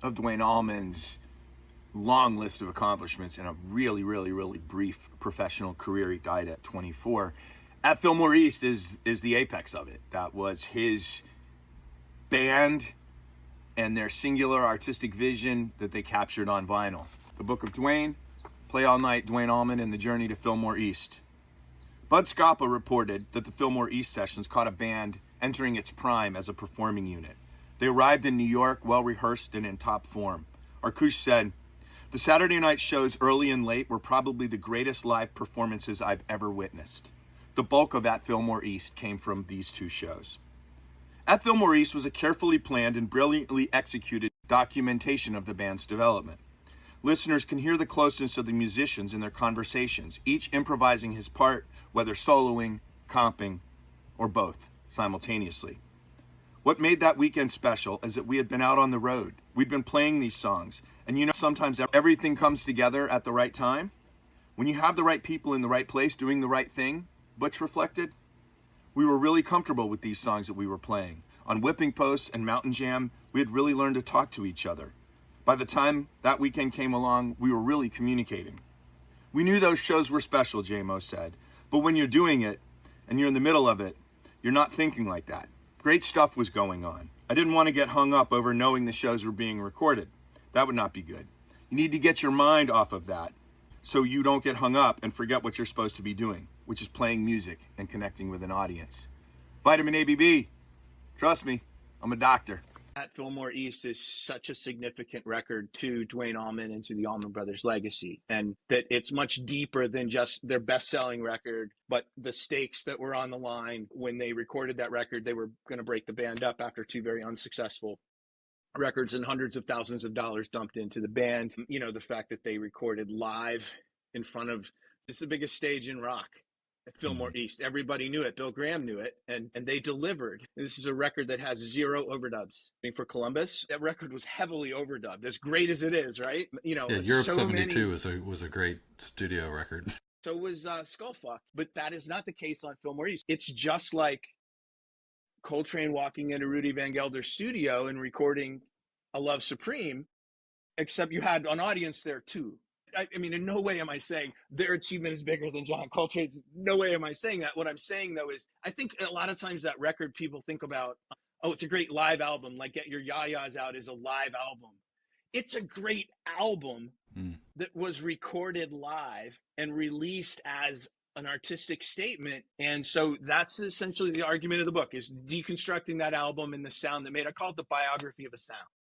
of Duane Allman's long list of accomplishments in a really, really, really brief professional career. He died at 24. At Fillmore East is the apex of it. That was his band and their singular artistic vision that they captured on vinyl. The Book of Duane, Play All Night, Duane Allman, and The Journey to Fillmore East. Bud Scapa reported that the Fillmore East sessions caught a band entering its prime as a performing unit. They arrived in New York well-rehearsed and in top form. Arkush said, "The Saturday night shows early and late were probably the greatest live performances I've ever witnessed. The bulk of At Fillmore East came from these two shows." At Fillmore East was a carefully planned and brilliantly executed documentation of the band's development. Listeners can hear the closeness of the musicians in their conversations, each improvising his part, whether soloing, comping, or both simultaneously. What made that weekend special is that we had been out on the road. We'd been playing these songs, and sometimes everything comes together at the right time. When you have the right people in the right place doing the right thing, Butch reflected, we were really comfortable with these songs that we were playing. On Whipping Post and Mountain Jam, we had really learned to talk to each other. By the time that weekend came along, we were really communicating. We knew those shows were special, J-Mo said, but when you're doing it, and you're in the middle of it, you're not thinking like that. Great stuff was going on. I didn't want to get hung up over knowing the shows were being recorded. That would not be good. You need to get your mind off of that so you don't get hung up and forget what you're supposed to be doing, which is playing music and connecting with an audience. Vitamin ABB. Trust me, I'm a doctor. At Fillmore East is such a significant record to Duane Allman and to the Allman Brothers legacy, and that it's much deeper than just their best-selling record, but the stakes that were on the line when they recorded that record. They were going to break the band up after two very unsuccessful records, and hundreds of thousands of dollars dumped into the band. The fact that they recorded live in front of, it's the biggest stage in rock. At Fillmore East, everybody knew it. Bill Graham knew it, and they delivered. This is a record that has 0 overdubs. For Columbus, that record was heavily overdubbed. As great as it is, right? Europe '72 was a great studio record. So was Skullfuck, but that is not the case on Fillmore East. It's just like Coltrane walking into Rudy Van Gelder's studio and recording A Love Supreme, except you had an audience there too. I mean, in no way am I saying their achievement is bigger than John Coltrane's. No way am I saying that. What I'm saying, though, is I think a lot of times that record people think about, oh, it's a great live album, like Get Your Ya-Ya's Out is a live album. It's a great album that was recorded live and released as an artistic statement. And so that's essentially the argument of the book, is deconstructing that album and the sound that made it. I call it the biography of a sound.